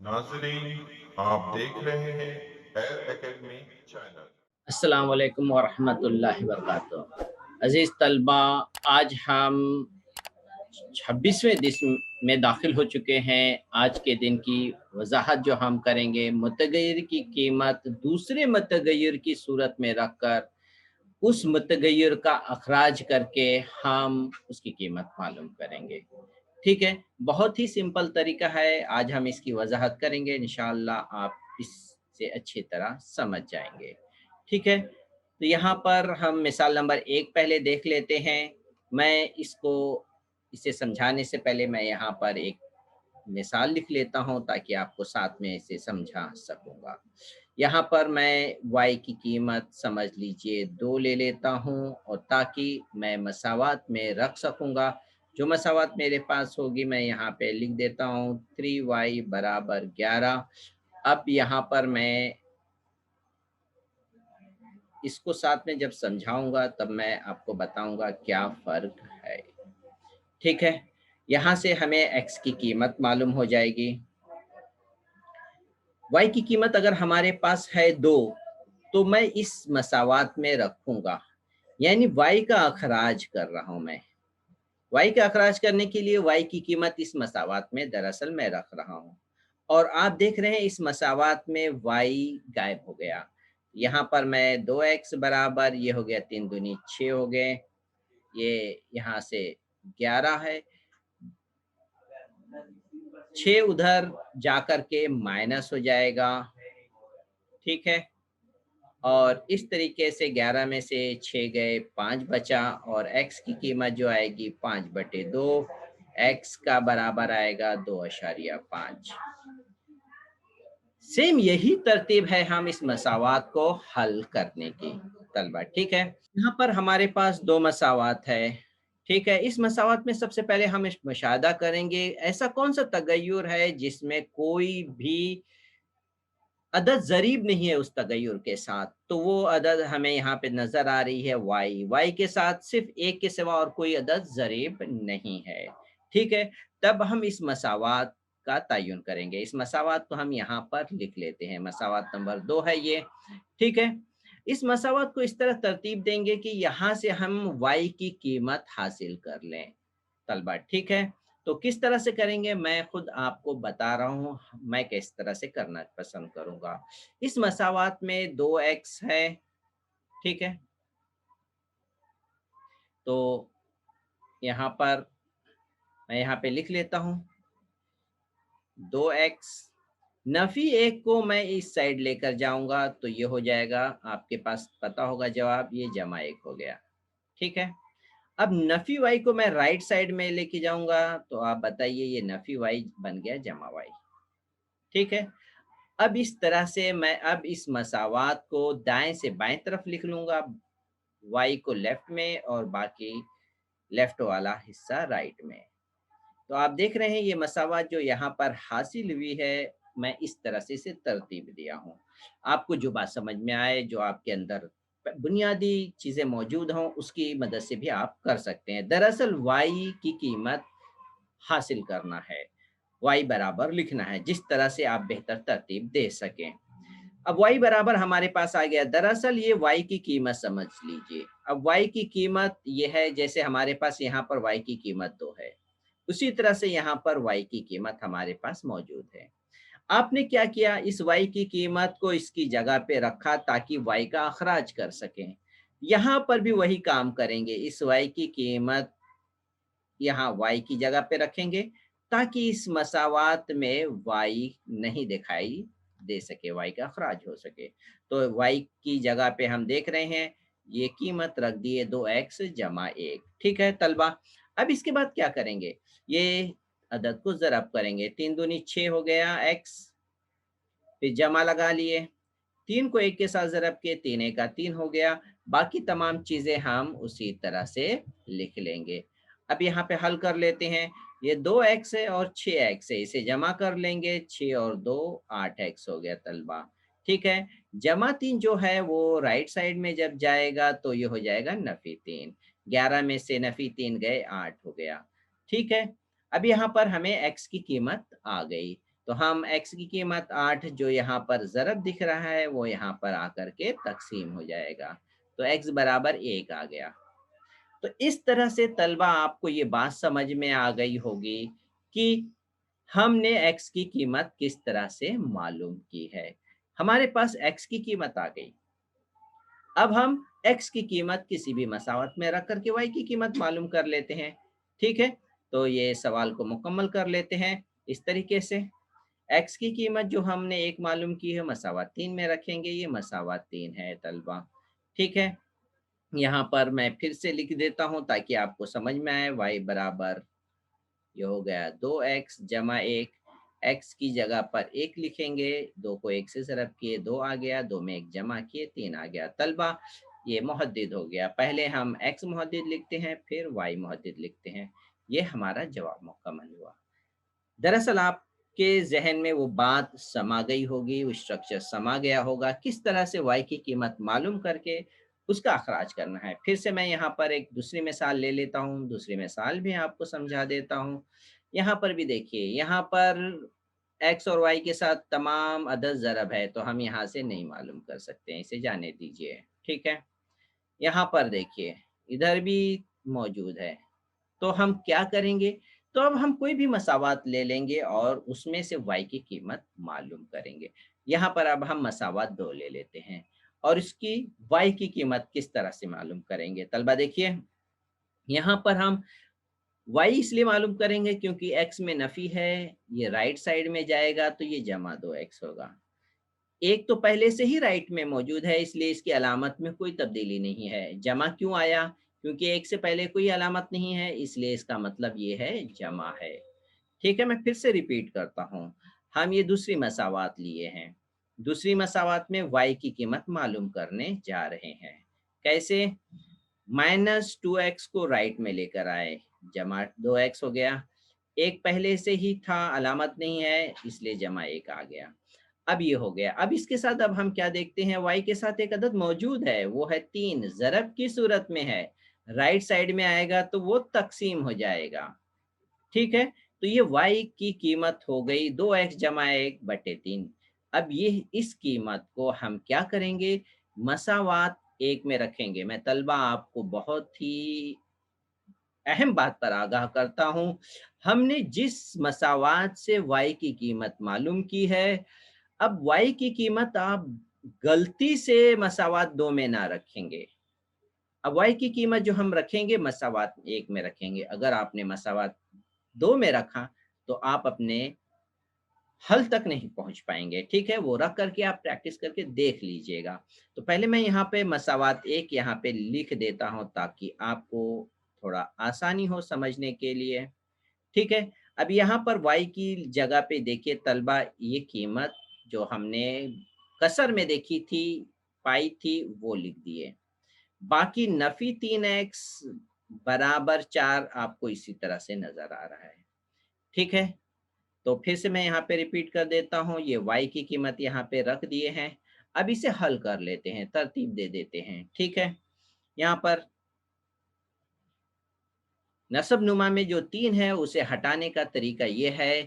नाज़रीन, आप देख रहे हैं एयर एकेडमी चैनल। अस्सलाम वालेकुम वरहमतुल्लाहि वबरकातुहू। अज़ीज़ तलबा, आज हम 26वें दिस में दाखिल हो चुके हैं। आज के दिन की वज़ाहत जो हम करेंगे, मुतग़य्यर की कीमत दूसरे मुतग़य्यर की सूरत में रखकर उस मुतग़य्यर का अखराज करके हम उसकी कीमत मालूम करेंगे। ठीक है? बहुत ही सिंपल तरीका है, आज हम इसकी वज़ाहत करेंगे, इंशाअल्लाह आप इससे अच्छी तरह समझ जाएँगे। ठीक है? तो यहाँ पर हम मिसाल नंबर 1 पहले देख लेते हैं। मैं इसको इसे समझाने से पहले मैं यहाँ पर एक मिसाल लिख लेता हूँ ताकि आपको साथ में इसे समझा सकूँगा। यहाँ पर मैं y की कीमत समझ लीजिए 2 ले लेता हूँ और ताकि मैं मसावात में रख सकूँगा। जो मसावात मेरे पास होगी मैं यहाँ पे लिख देता हूँ 3y बराबर 11। अब यहाँ पर मैं इसको साथ में जब समझाऊँगा तब मैं आपको बताऊँगा क्या फ़र्क है। ठीक है? यहाँ से हमें x की कीमत मालूम हो जाएगी। y की कीमत अगर हमारे पास है 2, तो मैं इस मसावात में रखूँगा, यानी y का अखराज कर रहा हूँ मैं। y का अखराज करने के लिए y की कीमत इस मसावात में दरअसल मैं रख रहा हूँ। और आप देख रहे हैं इस मसावात में y गायब हो गया। यहाँ पर मैं 2x बराबर ये हो गया 3 दूनी 6 हो गए, ये यहाँ से 11 है। 6 उधर जाकर के माइनस हो जाएगा, ठीक है? और इस तरीके से 11 में से 6 गए, 5 बचा और x की कीमत जो आएगी 5/2, x का बराबर आएगा 2.5। सेम यही तरतीब है हम इस मसावात को हल करने की तलबा, ठीक है? यहाँ पर हमारे पास 2 मसावात है, ठीक है? इस मसावात में सबसे पहले हम इस मुशाहदा करेंगे, ऐसा कौन-सा तगय्युर है जिसमें कोई भी अदद ज़रीब नहीं है उस तगय्युर के साथ, तो वो अदद हमें यहाँ पे नज़र आ रही है y के साथ सिर्फ़ 1 के सिवा और कोई अदद ज़रीब नहीं है, ठीक है? तब हम इस मसावात का तयन करेंगे। इस मसावात को हम यहाँ पर लिख लेते हैं, मसावात नंबर 2 है ये, ठीक है? इस मसावात को इस तरह तरतीब देंगे कि यहाँ से हम y की कीमत हासिल कर लें, तलबा, ठीक है? तो किस तरह से करेंगे मैं खुद आपको बता रहा हूँ, मैं किस तरह से करना पसंद करूँगा। इस मसावात में 2x है, ठीक है? तो यहाँ पर मैं यहाँ पे लिख लेता हूँ 2x, नफ़ी 1 को मैं इस साइड लेकर जाऊँगा तो ये हो जाएगा, आपके पास पता होगा जवाब, ये जमा 1 हो गया, ठीक है? अब नफ़ी y को मैं राइट साइड में लेके जाऊँगा तो आप बताइए ये नफ़ी y बन गया जमा y, ठीक है? अब इस तरह से मैं अब इस मसावात को दाएँ से बाएँ तरफ लिख लूँगा, y को लेफ्ट में और बाकी लेफ्ट वाला हिस्सा राइट में। तो आप देख रहे हैं ये मसावात जो यहाँ पर हासिल हुई है, मैं इस तरह से इसे तरतीब दिया हूँ। आपको जो बात समझ में आए, जो आपके अंदर बुनियादी चीज़ें मौजूद हों, उसकी मदद से भी आप कर सकते हैं। दरअसल y की कीमत हासिल करना है, y बराबर लिखना है, जिस तरह से आप बेहतर तरतीब दे सकें। अब y बराबर हमारे पास आ गया। दरअसल ये y की कीमत समझ लीजिए। अब y की कीमत ये है, जैसे हमारे पास यहाँ पर y की कीमत 2 है, उसी तरह से यहाँ पर y की कीमत हमारे पास मौजूद है। आपने क्या किया, इस y की कीमत को इसकी जगह पे रखा ताकि y का अखराज कर सकें। यहाँ पर भी वही काम करेंगे, इस y की कीमत यहाँ y की जगह पे रखेंगे ताकि इस मसावात में y नहीं दिखाई दे सके, y का अखराज हो सके। तो y की जगह पे हम देख रहे हैं ये कीमत रख दिए 2x जमा 1, ठीक है तलबा? अब इसके बाद क्या करेंगे, ये अदद को ज़रब करेंगे, 3 दूनी 6 हो गया x, फिर जमा लगा लिए, 3 को 1 के साथ ज़रब किए, 3 एका 3 हो गया। बाकी तमाम चीज़ें हम उसी तरह से लिख लेंगे। अब यहाँ पे हल कर लेते हैं। ये 2x है और 6x है, इसे जमा कर लेंगे, 6 और 2 8x हो गया तलबा, ठीक है? जमा 3 जो है वो राइट साइड में जब जाएगा तो ये हो जाएगा नफ़ी 3, 11 में से नफ़ी 3 गए 8 हो गया, ठीक है? अब यहाँ पर हमें x की कीमत आ गई। तो हम x की कीमत 8 जो यहाँ पर ज़रब दिख रहा है वो यहाँ पर आकर के तकसीम हो जाएगा। तो x बराबर 1 आ गया। तो इस तरह से तलबा आपको ये बात समझ में आ गई होगी कि हमने x की कीमत किस तरह से मालूम की है। हमारे पास x की कीमत आ गई। अब हम x की कीमत किसी भी मसावत में रख करके y की कीमत मालूम कर लेते हैं। ठीक है? तो ये सवाल को मुकम्मल कर लेते हैं इस तरीके से। x की कीमत जो हमने 1 मालूम की है मसावत 3 में रखेंगे, ये मसावत 3 है तलबा। ठीक है? यहाँ पर मैं फिर से लिख देता हूँ ताकि आपको समझ में आए। y बराबर ये हो गया 2x जमा 1, x की जगह पर 1 लिखेंगे, 2 को 1 से ज़रब किए 2 आ गया, 2 में 1 जमा किए 3 आ गया। तलबा ये मुहद्दिद हो गया। पहले हम x मुहद्दिद लिखते हैं, फिर y मुहद्दिद लिखते हैं। ये हमारा जवाब मुकम्मल हुआ। दरअसल आपके ज़हन में वो बात समा गई होगी, वो स्ट्रक्चर समा गया होगा, किस तरह से y की कीमत मालूम करके उसका अखराज करना है। फिर से मैं यहाँ पर एक दूसरी मिसाल ले लेता हूँ, दूसरी मिसाल भी आपको समझा देता हूँ। यहाँ पर भी देखिए, यहाँ पर x और y के साथ तमाम अदद ज़रब है, तो हम यहाँ से नहीं मालूम कर सकते हैं, इसे जाने दीजिए, ठीक है। यहाँ पर देखिए, इधर भी मौजूद है। तो हम क्या करेंगे? तो अब हम कोई भी मसावात ले लेंगे और उसमें से y की कीमत मालूम करेंगे। यहाँ पर अब हम मसावात 2 ले लेते हैं और इसकी y की कीमत किस तरह से मालूम करेंगे? तलबा देखिए, यहाँ पर हम y इसलिए मालूम करेंगे क्योंकि x में नफ़ी है, ये राइट साइड में जाएगा तो ये जमा 2x होगा। एक तो पहले से ही राइट में मौजूद है इसलिए इसकी अलामत में कोई तब्दीली नहीं है। जमा क्यों आया? क्योंकि एक से पहले कोई अलामत नहीं है इसलिए इसका मतलब ये है जमा है। ठीक है, मैं फिर से रिपीट करता हूँ। हम ये दूसरी मसावात लिए हैं। दूसरी मसावात में y की कीमत मालूम करने जा रहे हैं। कैसे? -2x को राइट में लेकर आए, जमा 2x हो गया। एक पहले से ही था, अलामत नहीं है इसलिए जमा 1 आ गया। अब ये हो गया। अब इसके साथ अब हम क्या देखते हैं, y के साथ एक अदद मौजूद है, वो है 3, ज़रब की सूरत में है। राइट साइड में आएगा तो वो तक़सीम हो जाएगा। ठीक है? तो ये y की कीमत हो गई 2x जमा 1 बटे 3। अब ये इस कीमत को हम क्या करेंगे? मसावात 1 में रखेंगे। मैं तलबा आपको बहुत ही अहम बात पर आगाह करता हूँ। हमने जिस मसावात से y की कीमत मालूम की है, अब y की कीमत आप गलती से मसावात 2 में ना रखेंगे। अब y की कीमत जो हम रखेंगे मसावात 1 में रखेंगे। अगर आपने मसावात 2 में रखा, तो आप अपने हल तक नहीं पहुँच पाएँगे, ठीक है? वो रख कर के आप प्रैक्टिस करके देख लीजिएगा। तो पहले मैं यहाँ पे मसावात 1 यहाँ पे लिख देता हूँ ताकि आपको थोड़ा आसानी हो समझने के लिए, ठीक है? अब यहाँ पर y की जगह पे देखिए तलबा ये कीमत जो हमने कसर में देखी थी, पाई थी, वो लिख दिए। बाकी नफ़ी 3x बराबर 4 आपको इसी तरह से नज़र आ रहा है, ठीक है? तो फिर से मैं यहाँ पे रिपीट कर देता हूँ, ये y की कीमत यहाँ पे रख दिए हैं। अब इसे हल कर लेते हैं, तरतीब दे देते हैं, ठीक है? यहाँ पर नस्ब नुमा में जो 3 है, उसे हटाने का तरीका ये है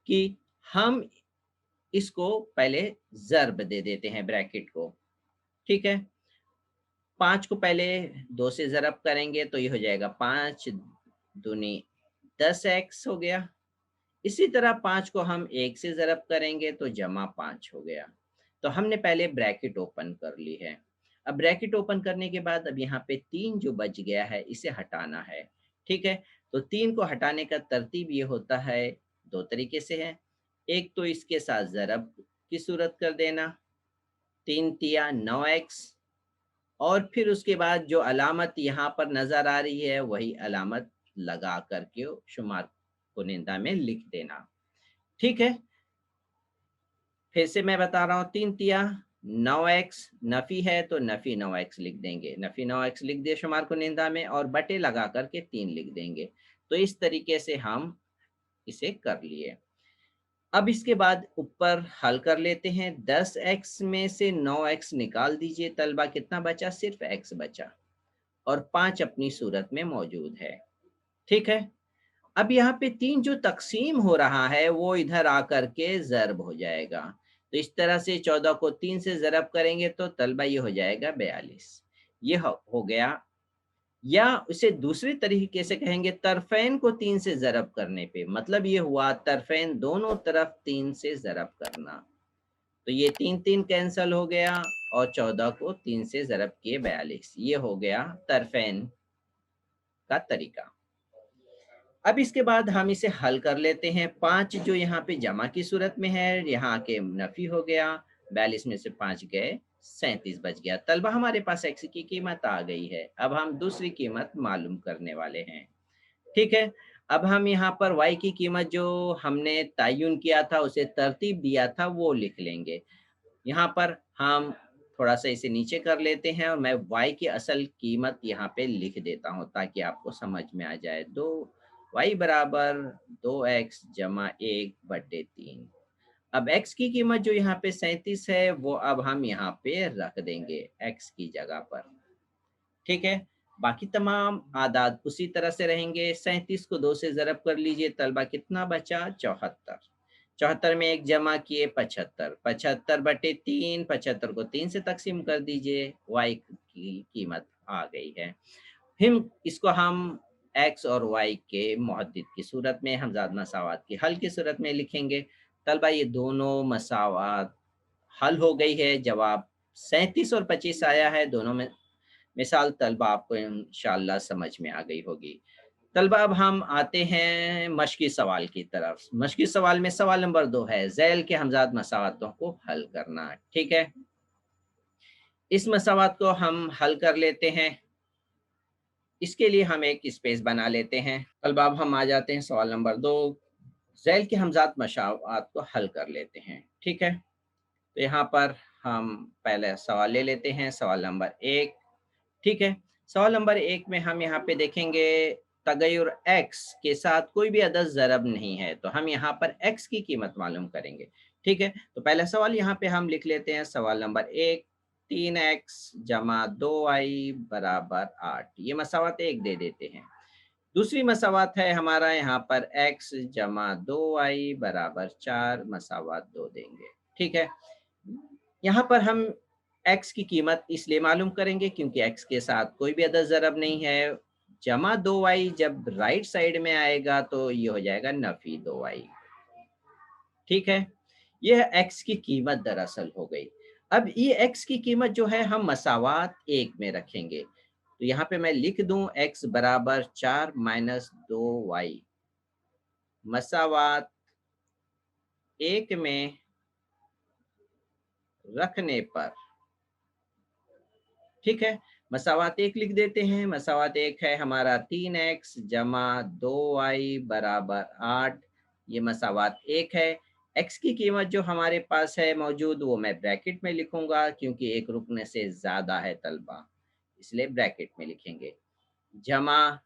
कि हम इसको पहले ज़र्ब दे देते हैं ब्रैकेट को, ठीक है? 5 को पहले 2 से ज़रब करेंगे तो ये हो जाएगा 5 दूनी 10x हो गया। इसी तरह 5 को हम 1 से ज़रब करेंगे तो जमा 5 हो गया। तो हमने पहले ब्रैकेट ओपन कर ली है। अब ब्रैकेट ओपन करने के बाद अब यहाँ पे 3 जो बच गया है इसे हटाना है, ठीक है? तो 3 को हटाने का तरतीब ये होता है, 2 तरीके से है। एक तो इसके साथ ज़रब की सूरत कर देना, 3 तिया 9x और फिर उसके बाद जो अलामत यहाँ पर नज़र आ रही है वही अलामत लगा कर के शुमार कुनिंदा में लिख देना। ठीक है? फिर से मैं बता रहा हूँ 3 तिया 9x नफ़ी है तो नफ़ी 9x लिख देंगे। नफ़ी 9x लिख दिए शुमार कुनिंदा में और बटे लगा कर के 3 लिख देंगे। तो इस तरीके से हम इसे कर लिए। अब इसके बाद ऊपर हल कर लेते हैं। 10x में से 9x निकाल दीजिए तलबा, कितना बचा? सिर्फ़ x बचा और 5 अपनी सूरत में मौजूद है। ठीक है? अब यहाँ पे 3 जो तक़सीम हो रहा है वो इधर आकर के ज़र्ब हो जाएगा। तो इस तरह से 14 को 3 से ज़रब करेंगे तो तलबा ये हो जाएगा 42। ये हो गया। या उसे दूसरे तरीके से कहेंगे तरफ़ैन को 3 से ज़रब करने पे, मतलब ये हुआ तरफ़ैन दोनों तरफ 3 से ज़रब करना। तो ये 3-3 कैंसल हो गया और 14 को 3 से ज़रब किए 42। ये हो गया तरफ़ैन का तरीका। अब इसके बाद हम इसे हल कर लेते हैं। 5 जो यहाँ पे जमा की सूरत में है, यहाँ आके नफ़ी हो गया, 42 में से 5 गए, 37 बच गया। तलबा हमारे पास x की कीमत आ गई है। अब हम दूसरी कीमत मालूम करने वाले हैं। ठीक है? अब हम यहाँ पर y की कीमत जो हमने तय्युन किया था, उसे तरतीब दिया था, वो लिख लेंगे। यहाँ पर हम थोड़ा-सा इसे नीचे कर लेते हैं और मैं y की असल कीमत यहाँ पे लिख देता हूँ ताकि आपको समझ में आ जाए। 2 y बराबर 2x जमा 1/3। अब x की कीमत जो यहाँ पे 37 है, वो अब हम यहाँ पे रख देंगे x की जगह पर। ठीक है? बाकी तमाम आदाद उसी तरह से रहेंगे। 37 को 2 से ज़रब कर लीजिए, तलबा कितना बचा? 74। 74 में 1 जमा किए 75, 75/3, 75 को 3 से तक़सीम कर दीजिए, y की कीमत आ गई है। फिर इसको हम x और y के मुहद्दिद की सूरत में, हमज़ाद मसावात की हल की सूरत में लिखेंगे। तलबा ये दोनों मसावात हल हो गई है, जवाब 37 और 25 आया है। दोनों में मिसाल तलबा आपको इंशाअल्लाह समझ में आ गई होगी। तलबा अब हम आते हैं मश्की सवाल की तरफ। मश्की सवाल में सवाल नंबर 2 है, ज़ैल के हमज़ाद मसावातों को हल करना। ठीक है? इस मसावात को हम हल कर लेते हैं। इसके लिए हम एक स्पेस बना लेते हैं। तलबा अब हम आ जाते हैं सवाल नंबर 2, ज़ैल के हमज़ाद मसावात को हल कर लेते हैं। ठीक है? तो यहाँ पर हम पहले सवाल ले लेते हैं, सवाल नंबर 1। ठीक है? सवाल नंबर 1 में हम यहाँ पे देखेंगे तग़य्युर x के साथ कोई भी अदद ज़रब नहीं है, तो हम यहाँ पर x की कीमत मालूम करेंगे। ठीक है? तो पहला सवाल यहाँ पे हम लिख लेते हैं, सवाल नंबर 1, 3x जमा 2y बराबर 8। ये मसावात 1 दे देते हैं। दूसरी मसावात है हमारा यहाँ पर x जमा 2y बराबर 4 मसावात 2 देंगे। ठीक है? यहाँ पर हम x की कीमत इसलिए मालूम करेंगे क्योंकि x के साथ कोई भी अदद ज़रब नहीं है। जमा 2y जब राइट साइड में आएगा तो ये हो जाएगा नफ़ी 2y। ठीक है? यह x की कीमत दरअसल हो गई। अब ये x की कीमत जो है हम मसावात 1 में रखेंगे। तो यहाँ पे मैं लिख दूँ x बराबर 4 माइनस 2y मसावात 1 में रखने पर, ठीक है? मसावात 1 लिख देते हैं। मसावात 1 है हमारा 3x जमा 2y बराबर 8। ये मसावात 1 है। x की कीमत जो हमारे पास है मौजूद, वो मैं ब्रैकेट में लिखूँगा क्योंकि एक रुकने से ज़्यादा है तलबा, इसलिए ब्रैकेट में लिखेंगे। जमा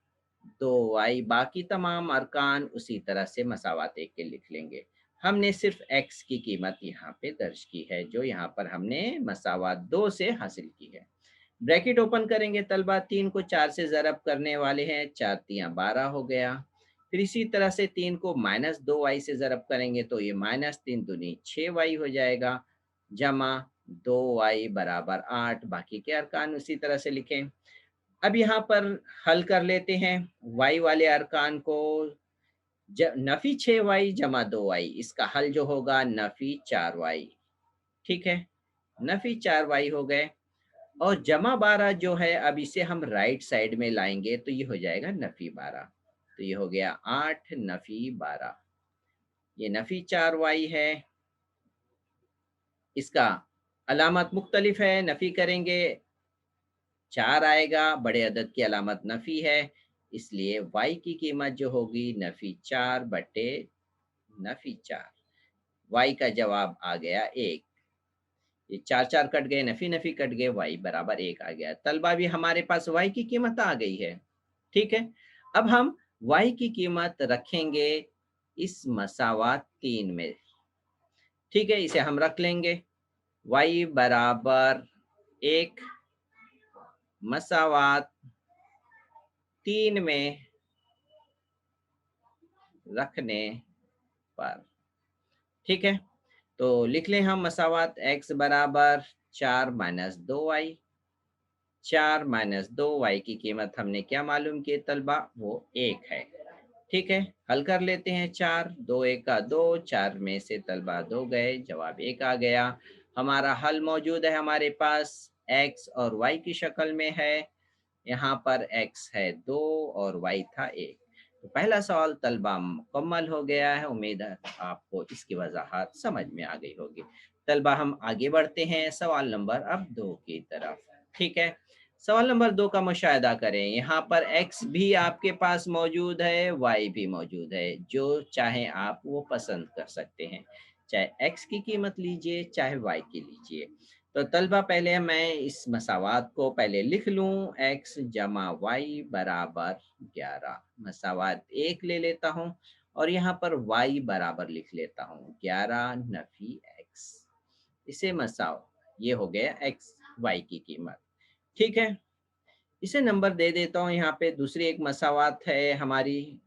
2y, बाकी तमाम अरकान उसी तरह से मसावात 1 के लिख लेंगे। हमने सिर्फ़ x की कीमत यहाँ पे दर्ज की है, जो यहाँ पर हमने मसावात 2 से हासिल की है। ब्रैकेट ओपन करेंगे तलबा, 3 को 4 से ज़रब करने वाले हैं, 4 तियाँ 12 हो गया। फिर इसी तरह से 3 को माइनस 2y से ज़रब करेंगे तो ये माइनस 3 दूनी 6y हो जाएगा, जमा 2y बराबर 8। बाकी के अरकान उसी तरह से लिखें। अब यहाँ पर हल कर लेते हैं y वाले अरकान को। नफ़ी 6y जमा 2y, इसका हल जो होगा नफ़ी 4y। ठीक है? नफ़ी 4y हो गए। और जमा 12 जो है, अब इसे हम राइट साइड में लाएँगे तो ये हो जाएगा नफ़ी 12। तो ये हो गया 8 नफ़ी 12। ये नफ़ी 4y है। इसका अलामत मुख्तलिफ है, नफ़ी करेंगे 4 आएगा, बड़े अदद की अलामत नफ़ी है, इसलिए y की कीमत जो होगी नफ़ी 4 बटे नफ़ी 4। y का जवाब आ गया 1। ये 4-4 कट गए, नफ़ी-नफ़ी कट गए, y बराबर 1 आ गया। तलबा भी हमारे पास y की कीमत आ गई है। ठीक है? अब हम y की कीमत रखेंगे इस मसावात 3 में। ठीक है? इसे हम रख लेंगे। y बराबर 1 मसावात 3 में रखने पर। ठीक है, तो लिख लें हम मसावात x बराबर 4 माइनस 2y। 4 माइनस 2y की कीमत हमने क्या मालूम की तलबा, वो 1 है। ठीक है, हल कर लेते हैं। 4 2 1 का 2, 4 में से तलबा 2 गए, जवाब 1 आ गया। हमारा हल मौजूद है हमारे पास, x और y की शक्ल में है। यहाँ पर x है 2 और y था 1। तो पहला सवाल तलबा मुकम्मल हो गया है। उम्मीद है आपको इसकी वजाहत समझ में आ गई होगी। तलबा हम आगे बढ़ते हैं सवाल नंबर अब 2 की तरफ। ठीक है, सवाल नंबर 2 का मुशाहिदा करें। यहाँ पर x भी आपके पास मौजूद है, y भी मौजूद है। जो चाहे आप वो पसंद कर सकते हैं, चाहे x की कीमत लीजिए चाहे y की लीजिए। तो तलबा पहले मैं इस मसावात को पहले लिख लूँ, x जमा वाई बराबर 11। मसावात 1 ले लेता हूँ और यहाँ पर y बराबर लिख लेता हूँ 11 नफी x। इसे मसाव, ये हो गया x y की कीमत। ठीक है, इसे नंबर दे देता हूँ। यहाँ पे दूसरी एक मसावात है हमारी,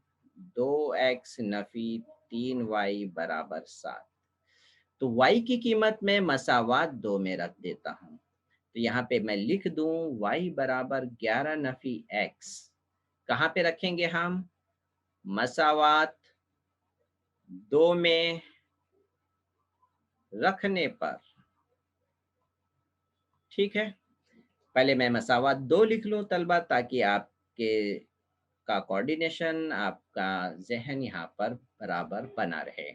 2x नफी 3y बराबर 7। तो y की कीमत में मसावात 2 में रख देता हूँ। तो यहाँ पे मैं लिख दूं y बराबर 11 नफी x। कहाँ पे रखेंगे हम, मसावात 2 में रखने पर। ठीक है, पहले मैं मसावात 2 लिख लूं तलबा, ताकि आपके का कोऑर्डिनेशन, आपका जहन यहाँ पर बराबर बना रहे।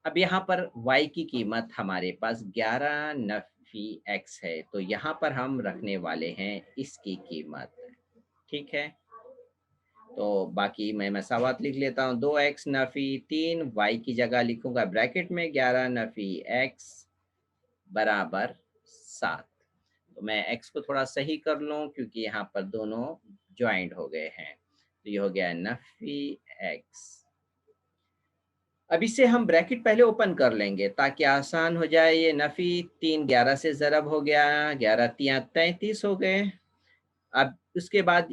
अब यहाँ पर y की कीमत हमारे पास 11 नफी x है, तो यहाँ पर हम रखने वाले हैं इसकी कीमत। ठीक है, तो बाकी मैं मसावत लिख लेता हूँ, 2x नफ़ी 3, y की जगह लिखूंगा ब्रैकेट में 11 नफ़ी x बराबर 7। तो मैं x को थोड़ा सही कर लूँ क्योंकि यहाँ पर दोनों ज्वाइंट हो गए हैं। तो ये हो गया नफ़ी x। अब इसे हम ब्रैकेट पहले ओपन कर लेंगे ताकि आसान हो जाए। ये नफ़ी 3 11 से ज़रब हो गया, 11 तियाँ 33 हो गए। अब उसके बाद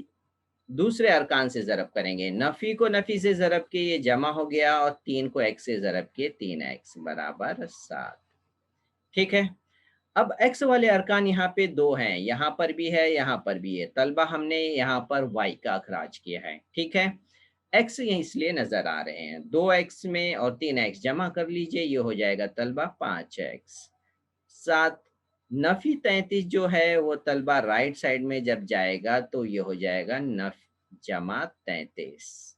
दूसरे अरकान से ज़रब करेंगे। नफ़ी को नफ़ी से ज़रब के ये जमा हो गया और 3 को x से ज़रब के 3x बराबर 7। ठीक है, अब x वाले अरकान यहाँ पे 2 हैं, यहाँ पर भी है, यहाँ पर भी है। तलबा हमने यहाँ पर y का अखराज किया है। ठीक है, x ये इसलिए नज़र आ रहे हैं। 2x में और 3x जमा कर लीजिए, ये हो जाएगा तलबा 5x। 7 नफ़ी 33 जो है वो तलबा राइट साइड में जब जाएगा तो ये हो जाएगा नफ़ जमा 33।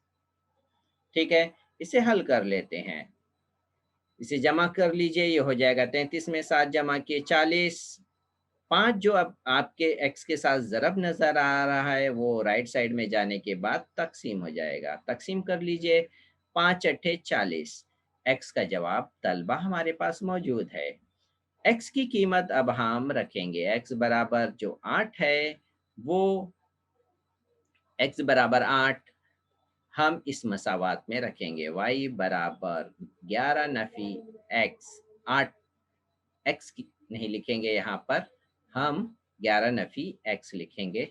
ठीक है, इसे हल कर लेते हैं। इसे जमा कर लीजिए, ये हो जाएगा 33 में 7 जमा किए 40। 5 जो अब आपके x के साथ ज़रब नज़र आ रहा है वो राइट साइड में जाने के बाद तकसीम हो जाएगा। तकसीम कर लीजिए, 5 अट्ठे 40। x का जवाब तलबा हमारे पास मौजूद है। x की कीमत अब हम रखेंगे, x बराबर जो 8 है वो x बराबर 8 हम इस मसावात में रखेंगे। y बराबर 11 नफ़ी x, 8 x की नहीं लिखेंगे, यहाँ पर हम 11 नफ़ी x लिखेंगे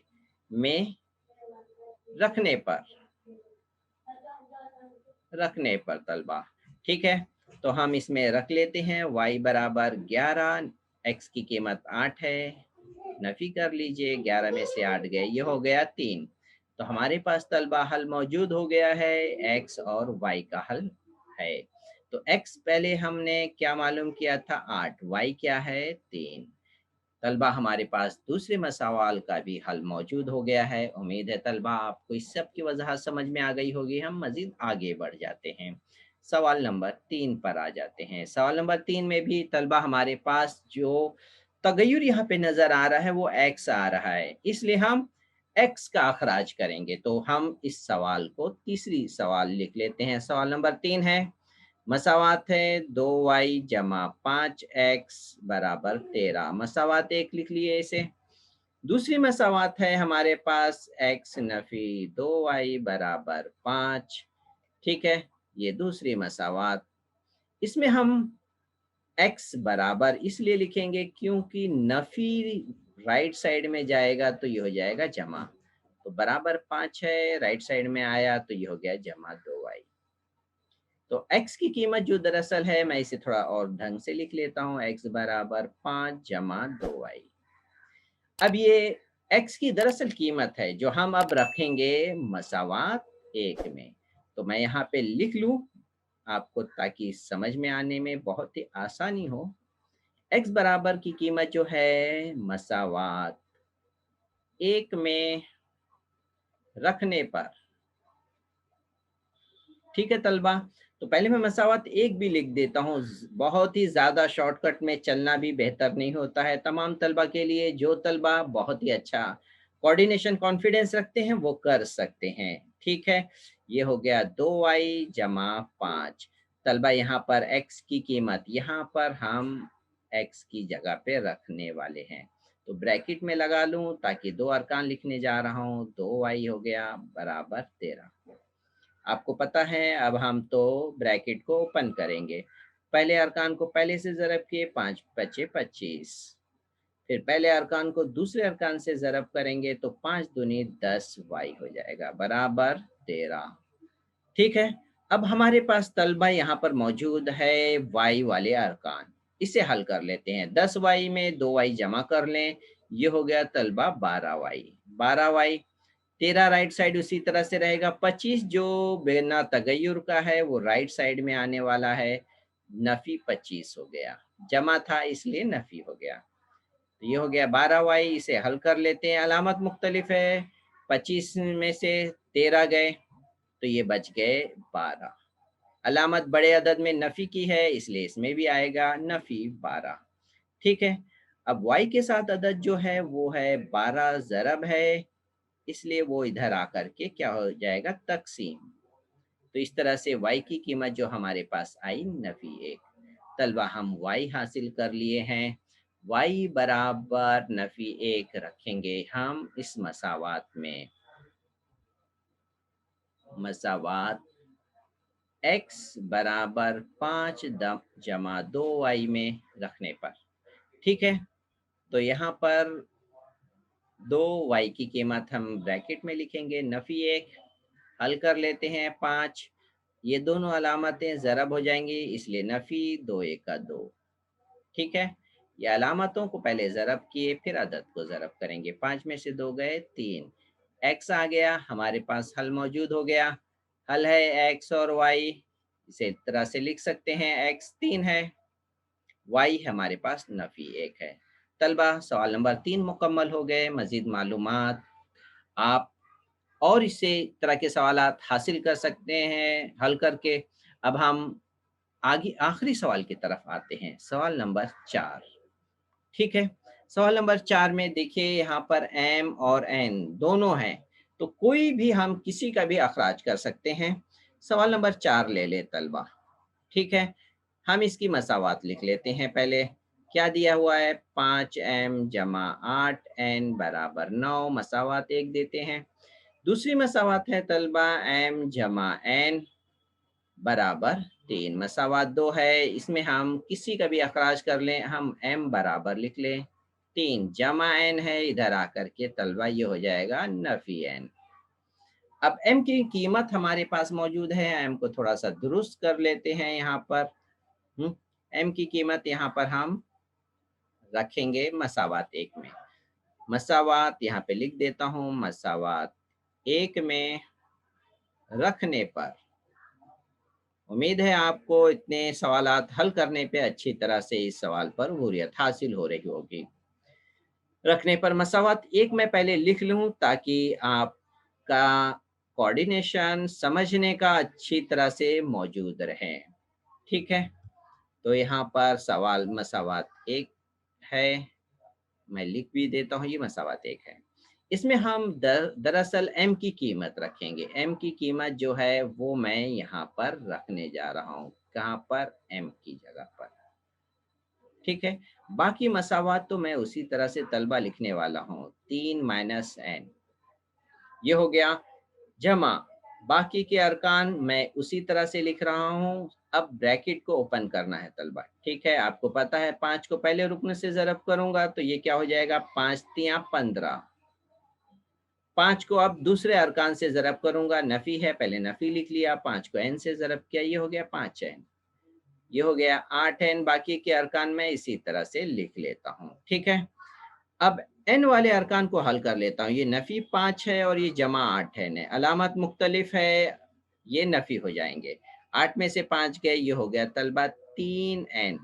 में रखने पर तलबा। ठीक है, तो हम इसमें रख लेते हैं y बराबर 11, x की कीमत 8 है। नफ़ी कर लीजिए, 11 में से 8 गए, ये हो गया 3। तो हमारे पास तलबा हल मौजूद हो गया है, x और y का हल है। तो x पहले हमने क्या मालूम किया था 8, y क्या है 3। तलबा हमारे पास दूसरे मसावाल का भी हल मौजूद हो गया है। उम्मीद है तलबा आपको इस सब की वजह समझ में आ गई होगी। हम मज़ीद आगे बढ़ जाते हैं, सवाल नंबर 3 पर आ जाते हैं। सवाल नंबर 3 में भी तलबा हमारे पास जो तगय्युर यहाँ पे नज़र आ रहा है वो x आ रहा है, इसलिए हम x का अखराज करेंगे। तो हम इस सवाल को तीसरी सवाल लिख लेते हैं। सवाल नंबर 3 है, मसावात है 2y जमा 5x बराबर 13। मसावात 1 लिख लिए इसे। दूसरी मसावात है हमारे पास x नफ़ी 2y बराबर 5। ठीक है, ये दूसरी मसावात। इसमें हम x बराबर इसलिए लिखेंगे क्योंकि नफ़ी राइट साइड में जाएगा तो ये हो जाएगा जमा। तो बराबर 5 है, राइट साइड में आया तो ये हो गया जमा 2y। तो x की कीमत जो दरअसल है, मैं इसे थोड़ा और ढंग से लिख लेता हूँ, x बराबर 5 जमा 2y। अब ये x की दरअसल कीमत है जो हम अब रखेंगे मसावात 1 में। तो मैं यहाँ पे लिख लूँ आपको, ताकि समझ में आने में बहुत ही आसानी हो। x बराबर की कीमत जो है मसावात 1 में रखने पर, ठीक है तलबा। तो पहले मैं मसावत 1 भी लिख देता हूँ। बहुत ही ज़्यादा शॉर्टकट में चलना भी बेहतर नहीं होता है तमाम तलबा के लिए। जो तलबा बहुत ही अच्छा कोऑर्डिनेशन कॉन्फिडेंस रखते हैं वो कर सकते हैं। ठीक है, ये हो गया 2y जमा 5। तलबा यहाँ पर x की कीमत यहाँ पर हम x की जगह पे रखने वाले हैं, तो ब्रैकेट में लगा लूँ ताकि 2 अरकान लिखने जा रहा हूँ। 2y हो गया बराबर 13। आपको पता है अब हम तो ब्रैकेट को ओपन करेंगे। पहले अरकान को पहले से ज़रब किए, 5 पचे 25। फिर पहले अरकान को दूसरे अरकान से ज़रब करेंगे तो 5 दूनी 10 y हो जाएगा बराबर 13। ठीक है, अब हमारे पास तलबा यहाँ पर मौजूद है y वाले अरकान। इसे हल कर लेते हैं। 10y में 2y जमा कर लें, ये हो गया तलबा 12y। 12y 13 राइट साइड उसी तरह से रहेगा। 25 जो बिना तगय्युर का है वो राइट साइड में आने वाला है। नफी 25 हो गया, जमा था इसलिए नफी हो गया। तो ये हो गया 12y। इसे हल कर लेते हैं। अलामत मुख्तलिफ है, 25 में से 13 गए तो ये बच गए 12। अलामत बड़े अदद में नफी की है इसलिए इसमें भी आएगा नफी 12। ठीक है, अब y के साथ अदद जो है वो है 12 ज़रब है, इसलिए वो इधर आकर के क्या हो जाएगा तकसीम। तो इस तरह से y की कीमत जो हमारे पास आई नफी 1। तलबा हम y हासिल कर लिए हैं। y बराबर नफी 1 रखेंगे हम इस मसावात में। मसावात x बराबर 5 जमा 2y में रखने पर। ठीक है, तो यहाँ पर 2y की कीमत हम ब्रैकेट में लिखेंगे नफी 1। हल कर लेते हैं 5। ये दोनों अलामतें ज़रब हो जाएंगी इसलिए नफ़ी 2 1 का 2। ठीक है, ये अलामतों को पहले ज़रब किए फिर अदद को ज़रब करेंगे। 5 में से 2 गए 3। x आ गया, हमारे पास हल मौजूद हो गया। हल है x और y, इसे इस तरह से लिख सकते हैं। x 3 है, y हमारे पास नफ़ी 1 है। तलबा सवाल नंबर 3 मुकम्मल हो गए। मज़ीद मालूमात आप और इससे तरह के सवालात हासिल कर सकते हैं हल करके। अब हम आगे आखिरी सवाल की तरफ आते हैं, सवाल नंबर 4। ठीक है, सवाल नंबर 4 में देखिए यहाँ पर m और n दोनों हैं, तो कोई भी हम किसी का भी अखराज कर सकते हैं। सवाल नंबर 4 ले ले तलबा। ठीक है, हम इसकी मसावात लिख लेते हैं। पहले क्या दिया हुआ है, 5m जमा 8n बराबर 9, मसावात 1 देते हैं। दूसरी मसावात है तलबा m जमा n बराबर 3, मसावात 2 है। इसमें हम किसी का भी अखराज कर लें, हम m बराबर लिख लें 3 जमा n है, इधर आकर के तलबा ये हो जाएगा नफी n। अब m की कीमत हमारे पास मौजूद है, m को थोड़ा सा दुरुस्त कर लेते हैं यहाँ पर। m की कीमत यहाँ पर हम रखेंगे मसावात 1 में। मसावात यहाँ पे लिख देता हूँ, मसावात 1 में रखने पर। उम्मीद है आपको इतने सवालात हल करने पे अच्छी तरह से इस सवाल पर हुर्रियत हासिल हो रही होगी। रखने पर मसावात 1 मैं पहले लिख लूँ ताकि आपका कोऑर्डिनेशन समझने का अच्छी तरह से मौजूद रहे। ठीक है, तो यहाँ पर सवाल मसावात 1 है, मैं लिख भी देता हूँ, ये मसावात 1 है। इसमें हम दरअसल m की कीमत रखेंगे। m की कीमत जो है वो मैं यहाँ पर रखने जा रहा हूँ, कहाँ पर, m की जगह पर। ठीक है, बाकी मसावात तो मैं उसी तरह से तलबा लिखने वाला हूँ, 3 माइनस n ये हो गया, जमा बाकी के अरकान मैं उसी तरह से लिख रहा हूँ। अब ब्रैकेट को ओपन करना है तलबा। ठीक है, आपको पता है 5 को पहले रुकन से ज़रब करूंगा तो ये क्या हो जाएगा, 5 तियां 15। 5 को अब दूसरे अरकान से ज़रब करूँगा, नफ़ी है, पहले नफ़ी लिख लिया, 5 को n से ज़रब किया, ये हो गया 5n, ये हो गया 8n, बाकी के अरकान मैं इसी तरह से लिख लेता हूँ, ठीक है? अब n वाले अरकान को हल कर लेता हूँ, ये नफ़ी 5 है और ये जमा 8n है, अलामत मुख्तलिफ है, ये नफ़ी हो जाएँगे। 8 में से 5 गए, ये हो गया तलबा 3n,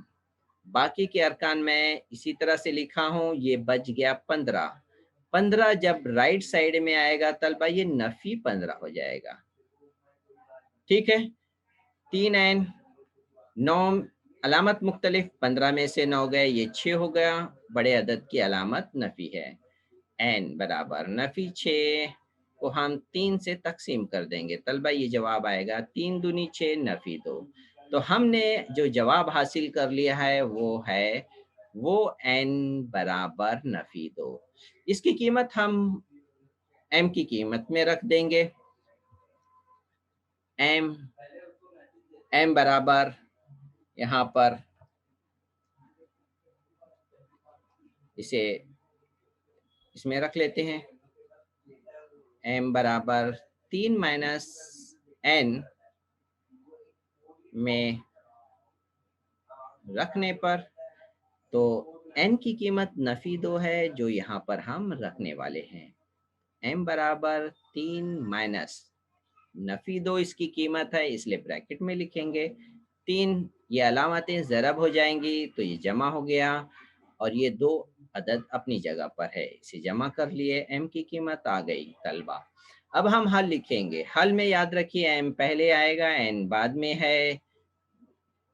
बाकी के अरकान मैं इसी तरह से लिखा हूँ, ये बच गया 15। 15 जब राइट साइड में आएगा तलबा ये नफ़ी 15 हो जाएगा, ठीक है? 3n 9 अलामत मुख्तलिफ, 15 में से 9 गए, ये 6 हो गया, बड़े अदद की अलामत नफ़ी है। n बराबर नफ़ी 6 को हम 3 से तक़सीम कर देंगे, तलबा ये जवाब आएगा 3 दूनी 6 नफ़ी 2। तो हमने जो जवाब हासिल कर लिया है वो n बराबर नफ़ी 2। इसकी कीमत हम m की कीमत में रख देंगे, m बराबर यहाँ पर इसे इसमें रख लेते हैं, m बराबर 3 माइनस n में रखने पर तो n की कीमत नफ़ी 2 है जो यहाँ पर हम रखने वाले हैं। m बराबर 3 माइनस नफ़ी 2 इसकी कीमत है, इसलिए ब्रैकेट में लिखेंगे। 3 ये अलामतें ज़रब हो जाएंगी तो ये जमा हो गया और ये 2 अदद अपनी जगह पर है, इसे जमा कर लिए, m की कीमत आ गई तलबा। अब हम हल लिखेंगे, हल में याद रखिए m पहले आएगा, n बाद में है,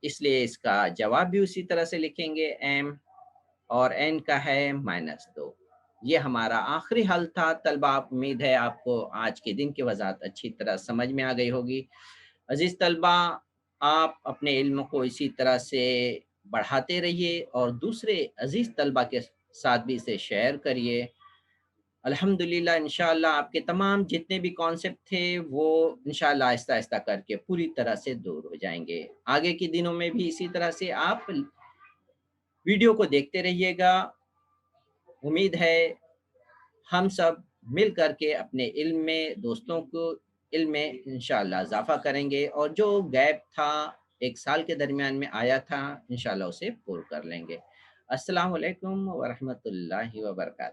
इसलिए इसका जवाब भी उसी तरह से लिखेंगे, m और n का है -2। ये हमारा आखिरी हल था तलबा, उम्मीद है आपको आज के दिन की वज़ाहत अच्छी तरह समझ में आ गई होगी। अज़ीज़ तलबा, आप अपने इल्म को इसी तरह से बढ़ाते रहिए और दूसरे अज़ीज़ तलबा के साथ भी इसे शेयर करिए। अल्हम्दुलिल्लाह इंशाअल्लाह आपके तमाम जितने भी कॉन्सेप्ट थे वो इंशाअल्लाह आहिस्ता-आहिस्ता करके पूरी तरह से दूर हो जाएँगे। आगे के दिनों में भी इसी तरह से आप वीडियो को देखते रहिएगा। उम्मीद है हम सब मिल कर के अपने इल्म में दोस्तों को इल्म में इंशाअल्लाह इज़ाफ़ा करेंगे और जो गैप था 1 साल के दरमियान में आया था इंशाअल्लाह उसे पूर्ण कर लेंगे। अस्सलामु अलैकुम व रहमतुल्लाहि व बरकातहू।